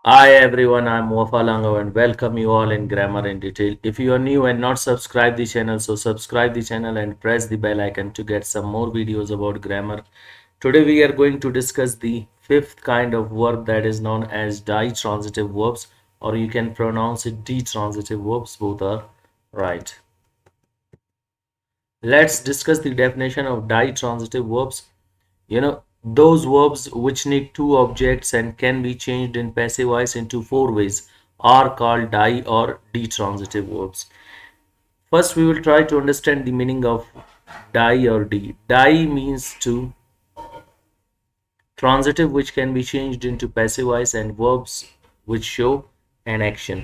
Hi everyone, I'm Wafa Lango and welcome you all in Grammar in Detail. If you are new and not subscribe the channel, so subscribe the channel and press the bell icon to get some more videos about grammar. Today we are going to discuss the fifth kind of verb that is known as ditransitive verbs, or you can pronounce it detransitive verbs, both are right. Let's discuss the definition of ditransitive verbs. Those verbs which need two objects and can be changed in passive voice into four ways are called di or detransitive verbs. First, we will try to understand the meaning of di or de. Di means to, transitive which can be changed into passive voice, and verbs which show an action.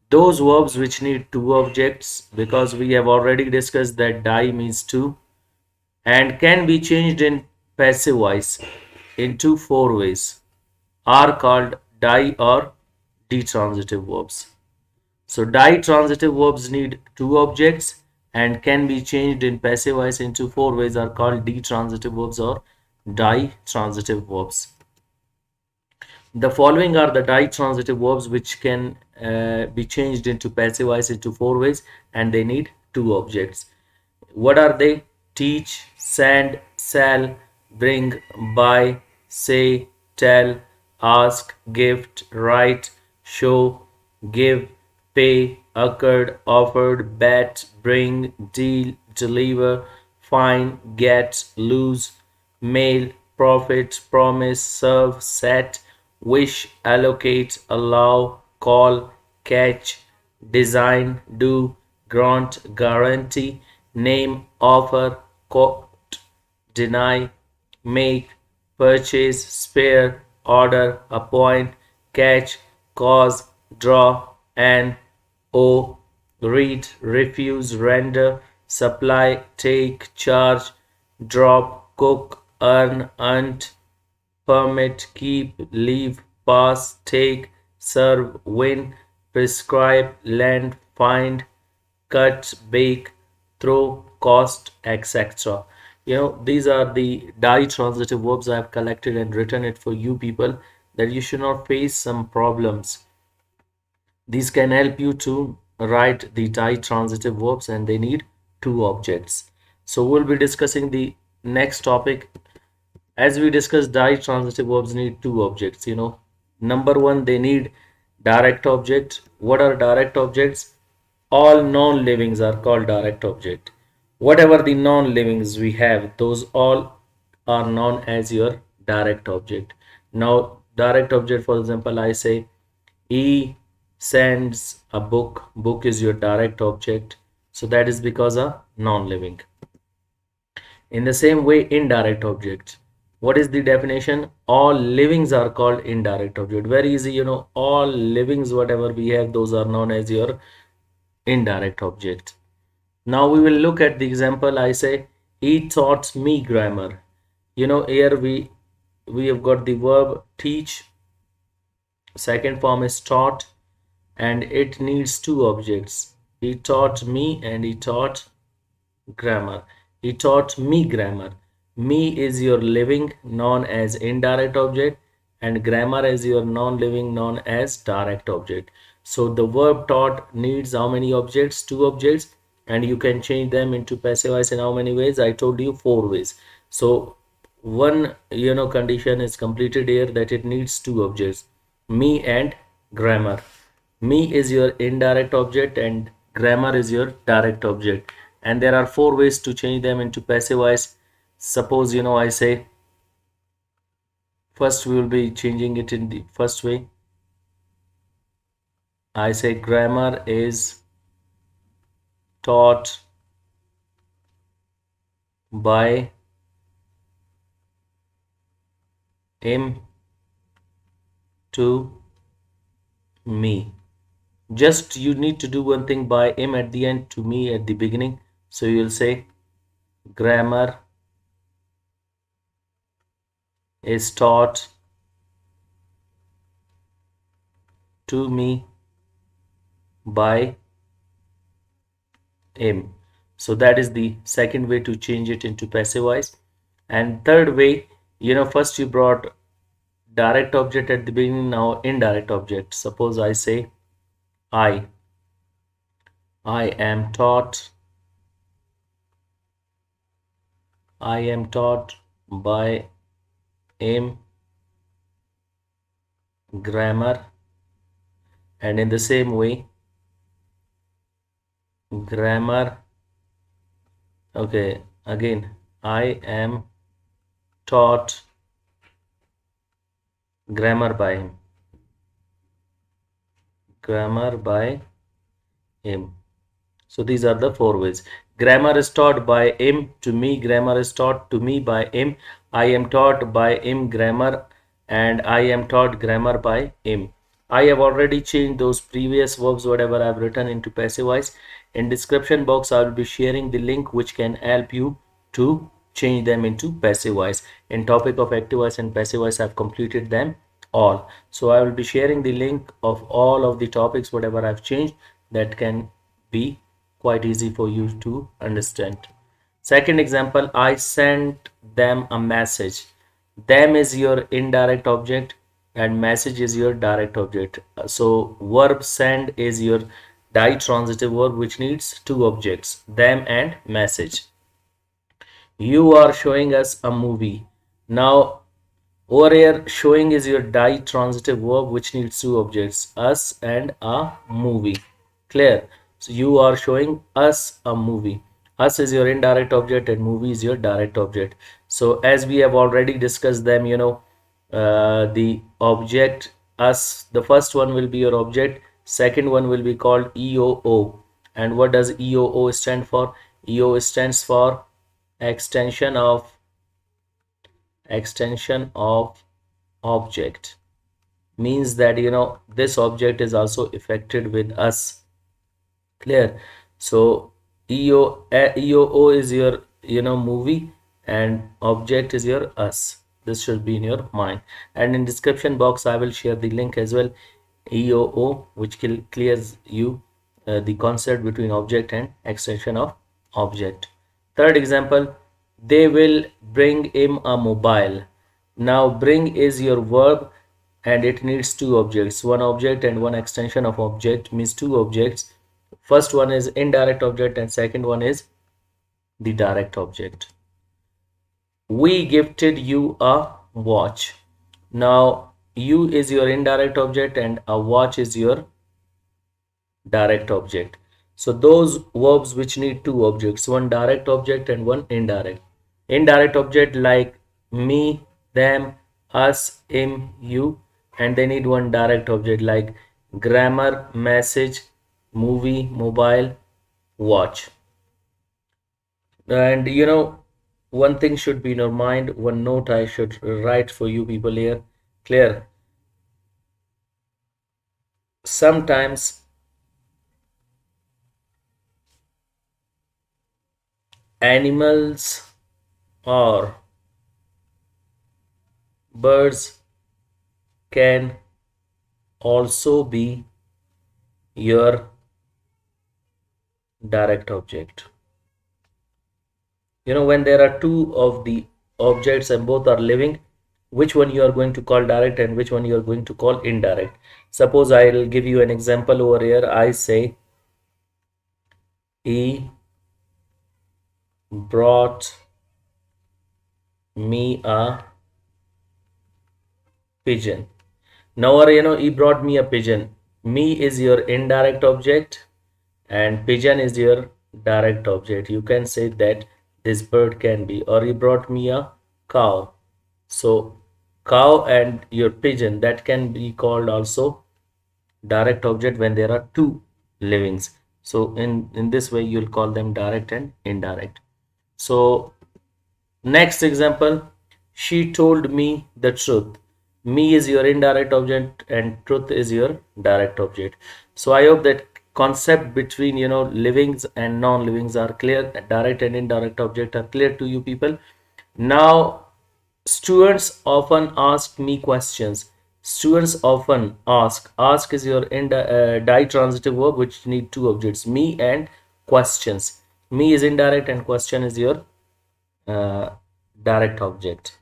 Those verbs which need two objects, because we have already discussed that die means two and can be changed in passive voice into four ways, are called di or detransitive verbs. So ditransitive verbs need two objects and can be changed in passive voice into four ways, are called detransitive verbs or ditransitive verbs. The following are the ditransitive verbs which can be changed into passive voice into four ways, and they need two objects. What are they? Teach, send, sell, bring, buy, say, tell, ask, gift, write, show, give, pay, occurred, offered, bet, bring, deal, deliver, find, get, lose, mail, profit, promise, serve, set, wish, allocate, allow, call, catch, design, do, grant, guarantee, name, offer, quote, deny, make, purchase, spare, order, appoint, catch, cause, draw, and owe, read, refuse, render, supply, take, charge, drop, cook, earn, earned, permit, keep, leave, pass, take, serve, win, prescribe, lend, find, cut, bake, throw, cost, etc. These are the ditransitive verbs I have collected and written it for you people, that you should not face some problems. These can help you to write the ditransitive verbs, and they need two objects. So we'll be discussing the next topic. As we discussed, ditransitive verbs need two objects. Number one, they need direct object. What are direct objects? All non-livings are called direct object. Whatever the non-livings we have, those all are known as your direct object. Now, direct object, for example, I say he sends a book. Book is your direct object. So that is because a non-living. In the same way, indirect object. What is the definition? All livings are called indirect object. Very easy, all livings, whatever we have, those are known as your indirect object. Now we will look at the example. I say, he taught me grammar. Here we have got the verb teach. Second form is taught, and it needs two objects. He taught me and he taught grammar. He taught me grammar. Me is your living, known as indirect object, and grammar is your non-living, known as direct object. So the verb taught needs how many objects? Two objects, and you can change them into passive voice in how many ways? I told you four ways. So one condition is completed here, that it needs two objects, me and grammar. Me is your indirect object and grammar is your direct object, and there are four ways to change them into passive voice. Suppose I say, first we will be changing it in the first way. I say grammar is taught by him to me. Just you need to do one thing, by him at the end, to me at the beginning. So you will say grammar is taught to me by him. So that is the second way to change it into passive voice. And third way, first you brought direct object at the beginning, now indirect object. Suppose I say I. I am taught. I am taught by M grammar, and in the same way grammar. Okay, again I am taught grammar by him. Grammar by him. So these are the four ways. Grammar is taught by him to me. Grammar is taught to me by him. I am taught by him grammar, and I am taught grammar by him. I have already changed those previous verbs, whatever I've written, into passive voice. In description box, I will be sharing the link which can help you to change them into passive voice. In topic of active voice and passive voice, I've completed them all. So I will be sharing the link of all of the topics, whatever I've changed, that can be quite easy for you to understand. Second example, I sent them a message. Them is your indirect object and message is your direct object. So verb send is your ditransitive verb which needs two objects, them and message. You are showing us a movie. Now over here, showing is your ditransitive verb which needs two objects, us and a movie. Clear? So you are showing us a movie. Us is your indirect object and movie is your direct object. So as we have already discussed them, the object us, the first one will be your object, second one will be called EOO. And what does EOO stand for? EO stands for extension of object, means that this object is also affected with us. Clear? So EOO is your movie and object is your us. This should be in your mind, and in description box I will share the link as well, EOO, which clears you the concept between object and extension of object. Third example, they will bring him a mobile. Now bring is your verb and it needs two objects, one object and one extension of object, means two objects. First one is indirect object and second one is the direct object. We gifted you a watch. Now you is your indirect object and a watch is your direct object. So those verbs which need two objects, one direct object and one indirect. Indirect object like me, them, us, him, you, and they need one direct object like grammar, message, movie, mobile, watch. And one thing should be in your mind, one note I should write for you people here. Clear? Sometimes animals or birds can also be your direct object. When there are two of the objects and both are living, which one you are going to call direct and which one you are going to call indirect? Suppose I'll give you an example over here. I say he brought me a pigeon. Now, or he brought me a pigeon. Me is your indirect object and pigeon is your direct object. You can say that this bird can be, or he brought me a cow. So cow and your pigeon, that can be called also direct object when there are two livings. So in this way you'll call them direct and indirect. So next example, she told me the truth. Me is your indirect object and truth is your direct object. So I hope that concept between livings and non-livings are clear. Direct and indirect object are clear to you people. Now students often ask me questions. Students often ask. Ask is your ditransitive verb which need two objects, me and questions. Me is indirect and question is your uh, direct object.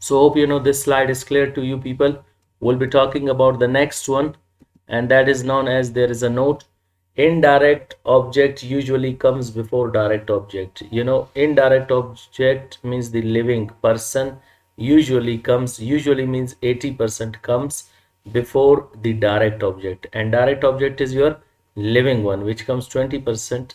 So hope you know this slide is clear to you people. We'll be talking about the next one, and that is known as, there is a note, indirect object usually comes before direct object. Indirect object means the living person, usually means 80% comes before the direct object, and direct object is your living one, which comes 20%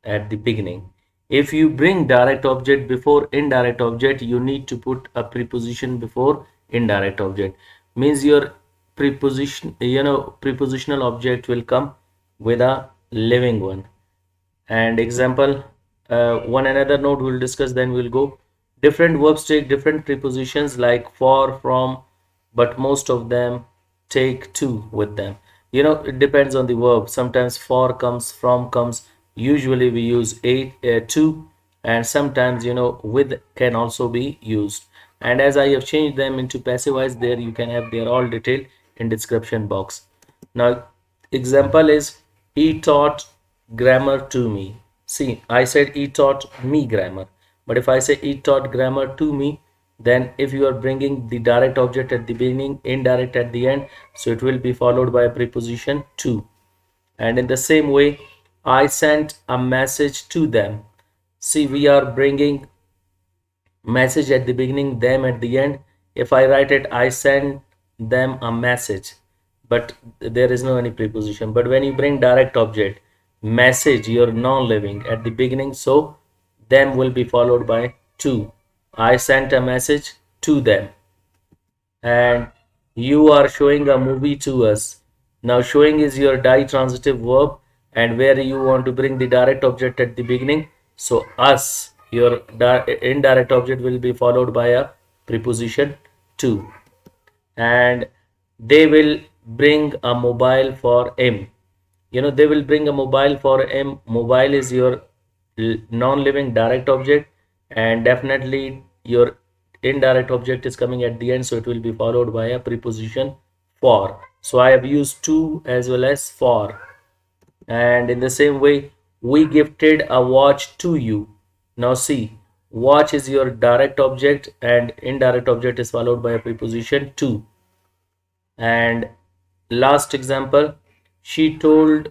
at the beginning. If you bring direct object before indirect object, you need to put a preposition before indirect object. Means your prepositional object will come with a living one. And example, one another node we'll discuss, then we'll go. Different verbs take different prepositions like for, from, but most of them take to with them. It depends on the verb. Sometimes for comes, from comes, usually we use to, and sometimes with can also be used. And as I have changed them into passive voice, there you can have their all detail in description box. Now example is, he taught grammar to me. See, I said he taught me grammar, but if I say he taught grammar to me, then if you are bringing the direct object at the beginning, indirect at the end, so it will be followed by a preposition to. And in the same way, I sent a message to them. See, we are bringing message at the beginning, them at the end. If I write it, I send them a message, but there is no any preposition. But when you bring direct object, message, your non-living at the beginning, so them will be followed by to. I sent a message to them. And you are showing a movie to us. Now showing is your ditransitive verb, and where you want to bring the direct object at the beginning. So us, your indirect object will be followed by a preposition to. And they will bring a mobile for him. They will bring a mobile for him. Mobile is your non-living direct object, and definitely your indirect object is coming at the end, so it will be followed by a preposition for. So I have used to as well as for. And in the same way, we gifted a watch to you. Now see, watch is your direct object, and indirect object is followed by a preposition to. And last example, she told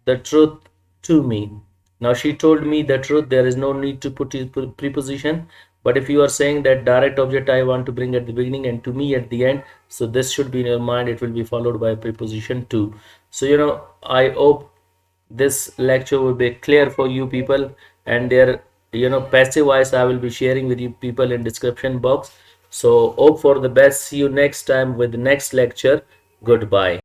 the truth to me. Now she told me the truth, there is no need to put a preposition. But if you are saying that direct object I want to bring at the beginning and to me at the end, so this should be in your mind, it will be followed by a preposition to. So I hope this lecture will be clear for you people, and their passive voice I will be sharing with you people in description box. So hope for the best. See you next time with the next lecture. Goodbye.